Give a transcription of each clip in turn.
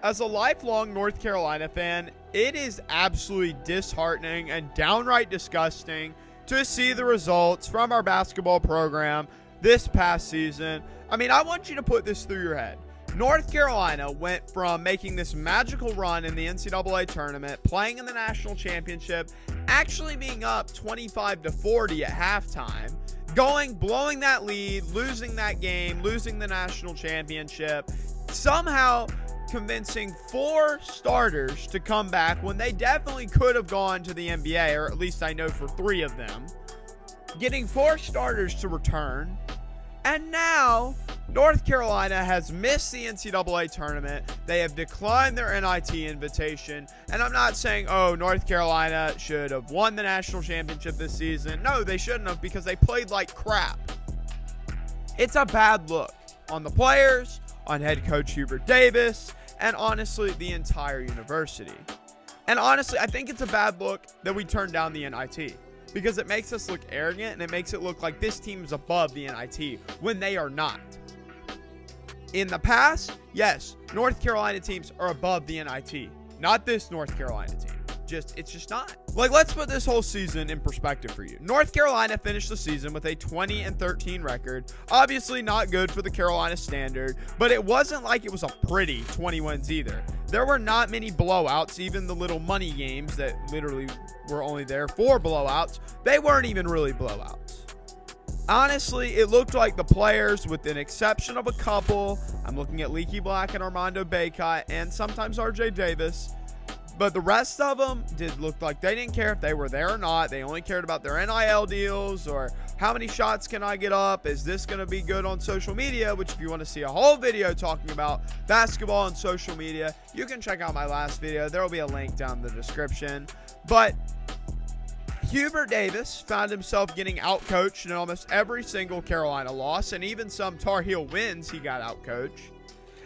As a lifelong North Carolina fan, it is absolutely disheartening and downright disgusting to see the results from our basketball program this past season. I mean, I want you to put this through your head. North Carolina went from making this magical run in the NCAA tournament, playing in the national championship, actually being up 25-40 at halftime, blowing that lead, losing that game, losing the national championship, somehow convincing 4 starters to come back when they definitely could have gone to the NBA, or at least I know for 3 of them, getting 4 starters to return. And now, North Carolina has missed the NCAA tournament. They have declined their NIT invitation. And I'm not saying, oh, North Carolina should have won the national championship this season. No, they shouldn't have, because they played like crap. It's a bad look on the players, on head coach Hubert Davis, and honestly, the entire university. And honestly, I think it's a bad look that we turned down the NIT, because it makes us look arrogant and it makes it look like this team is above the NIT when they are not. In the past, yes, North Carolina teams are above the NIT. Not this North Carolina team. It's just not. Like, let's put this whole season in perspective for you. North Carolina finished the season with a 20-13 record. Obviously not good for the Carolina standard, but it wasn't like it was a pretty 20 wins either. There were not many blowouts, even the little money games that literally were only there for blowouts. They weren't even really blowouts. Honestly, it looked like the players, with an exception of a couple, I'm looking at Leaky Black and Armando Bacot and sometimes RJ Davis, but the rest of them did look like they didn't care if they were there or not. They only cared about their NIL deals, or how many shots can I get up? Is this going to be good on social media? Which, if you want to see a whole video talking about basketball and social media, you can check out my last video. There will be a link down in the description. But Hubert Davis found himself getting outcoached in almost every single Carolina loss, and even some Tar Heel wins he got outcoached.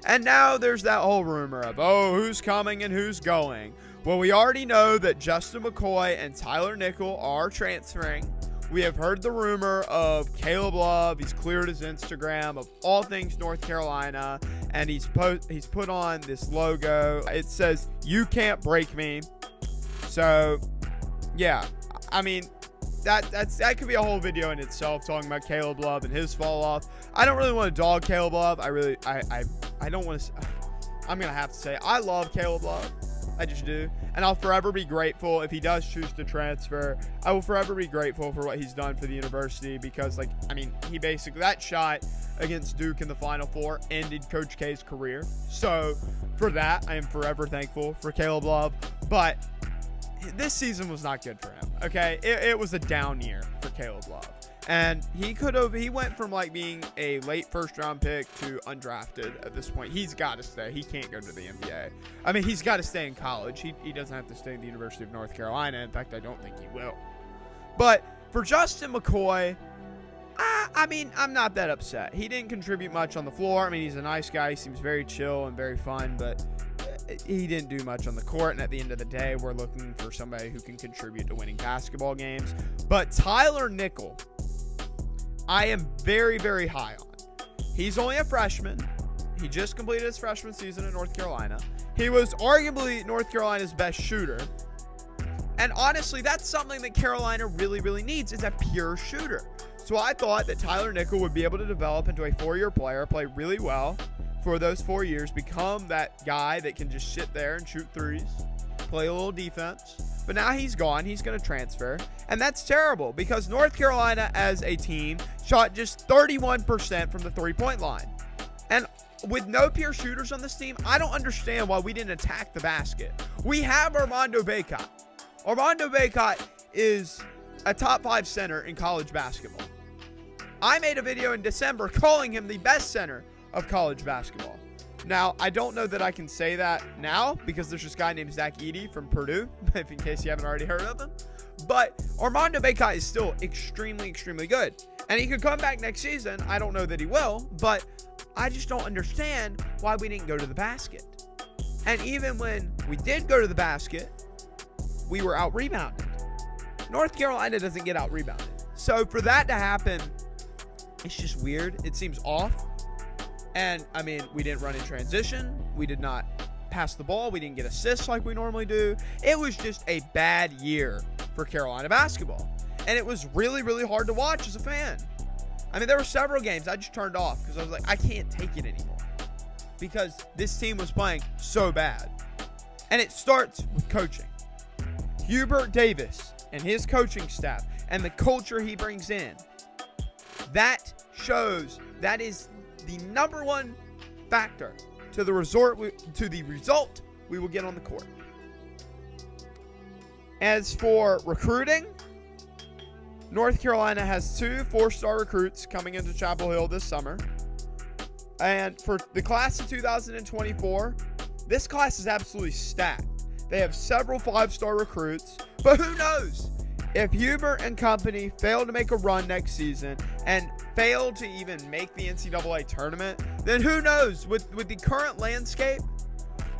And now there's that whole rumor of, oh, who's coming and who's going. Well, we already know that Justin McCoy and Tyler Nickel are transferring. We have heard the rumor of Caleb Love. He's cleared his Instagram of all things North Carolina, and he's put on this logo. It says, "You can't break me." So, yeah, I mean, that could be a whole video in itself, talking about Caleb Love and his fall off. I don't really want to dog Caleb Love. I don't want to. I'm gonna have to say I love Caleb Love. I just do, and I'll forever be grateful if he does choose to transfer. I will forever be grateful for what he's done for the university, because, like, I mean, he basically, that shot against Duke in the Final Four ended Coach K's career. So for that, I am forever thankful for Caleb Love. But this season was not good for him. Okay, it was a down year for Caleb Love. And he went from like being a late first-round pick to undrafted at this point. He's got to stay. He can't go to the NBA. I mean, he's got to stay in college. He doesn't have to stay in the University of North Carolina. In fact, I don't think he will. But for Justin McCoy, I mean, I'm not that upset. He didn't contribute much on the floor. I mean, he's a nice guy. He seems very chill and very fun, but he didn't do much on the court. And at the end of the day, we're looking for somebody who can contribute to winning basketball games. But Tyler Nickel, I am very, very high on. He's only a freshman. He just completed his freshman season in North Carolina. He was arguably North Carolina's best shooter. And honestly, that's something that Carolina really, really needs, is a pure shooter. So I thought that Tyler Nickel would be able to develop into a 4-year player, play really well for those 4 years, become that guy that can just sit there and shoot threes, play a little defense. But now he's gone. He's going to transfer. And that's terrible, because North Carolina as a team shot just 31% from the three-point line. And with no pure shooters on this team, I don't understand why we didn't attack the basket. We have Armando Bacot. Armando Bacot is a top 5 center in college basketball. I made a video in December calling him the best center of college basketball. Now, I don't know that I can say that now, because there's this guy named Zach Edey from Purdue, if in case you haven't already heard of him. But Armando Bacot is still extremely, extremely good. And he could come back next season. I don't know that he will, but I just don't understand why we didn't go to the basket. And even when we did go to the basket, we were out-rebounded. North Carolina doesn't get out-rebounded. So for that to happen, it's just weird. It seems off. And, I mean, we didn't run in transition. We did not pass the ball. We didn't get assists like we normally do. It was just a bad year for Carolina basketball. And it was really, really hard to watch as a fan. I mean, there were several games I just turned off because I was like, I can't take it anymore. Because this team was playing so bad. And it starts with coaching. Hubert Davis and his coaching staff and the culture he brings in. That shows that is the number one factor to the result we will get on the court. As for recruiting, North Carolina has 2 4-star recruits coming into Chapel Hill this summer. And for the class of 2024, this class is absolutely stacked. They have several 5-star recruits, but who knows? If Hubert and company fail to make a run next season and fail to even make the NCAA tournament, then who knows? With the current landscape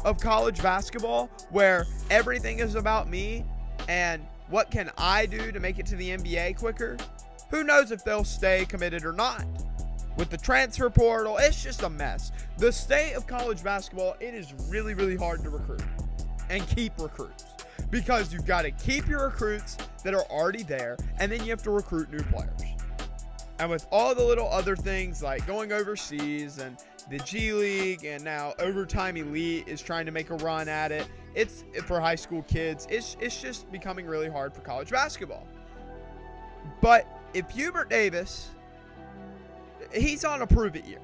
of college basketball, where everything is about me and what can I do to make it to the NBA quicker, who knows if they'll stay committed or not. With the transfer portal, it's just a mess. The state of college basketball, it is really, really hard to recruit and keep recruits, because you've got to keep your recruits that are already there, and then you have to recruit new players. And with all the little other things like going overseas and the G League, and now Overtime Elite is trying to make a run at it, it's for high school kids. It's just becoming really hard for college basketball. But if Hubert Davis, he's on a prove-it year.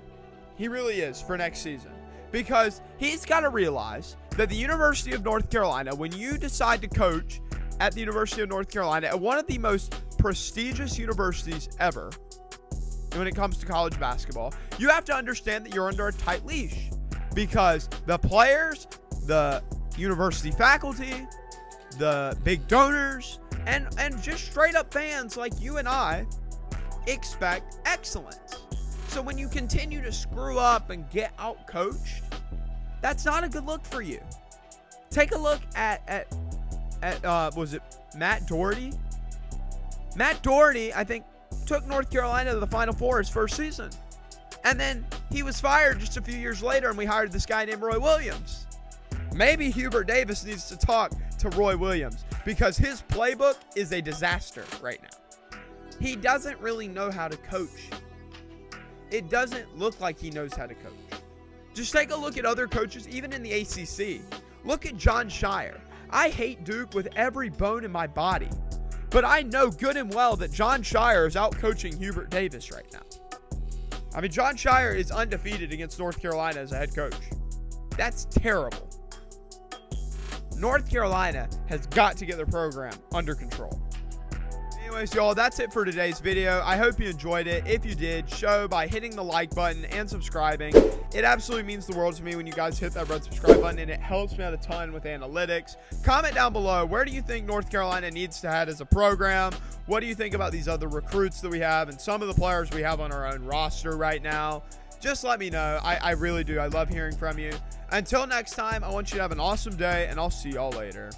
He really is for next season. Because he's got to realize that the University of North Carolina, when you decide to coach at the University of North Carolina, at one of the most prestigious universities ever, when it comes to college basketball, you have to understand that you're under a tight leash. Because the players, the university faculty, the big donors, and just straight up fans like you and I expect excellence. So when you continue to screw up and get out coached, that's not a good look for you. Take a look at was it Matt Doherty? Matt Doherty, I think, took North Carolina to the Final Four his first season. And then he was fired just a few years later, and we hired this guy named Roy Williams. Maybe Hubert Davis needs to talk to Roy Williams, because his playbook is a disaster right now. He doesn't really know how to coach. It doesn't look like he knows how to coach. Just take a look at other coaches, even in the ACC. Look at Jon Scheyer. I hate Duke with every bone in my body, but I know good and well that Jon Scheyer is out coaching Hubert Davis right now. I mean, Jon Scheyer is undefeated against North Carolina as a head coach. That's terrible. North Carolina has got to get their program under control. Anyways, y'all, that's it for today's video. I hope you enjoyed it. If you did, show by hitting the like button and subscribing. It absolutely means the world to me when you guys hit that red subscribe button, and it helps me out a ton with analytics. Comment down below, where do you think North Carolina needs to head as a program? What do you think about these other recruits that we have and some of the players we have on our own roster right now? Just let me know. I really do. I love hearing from you. Until next time, I want you to have an awesome day, and I'll see y'all later.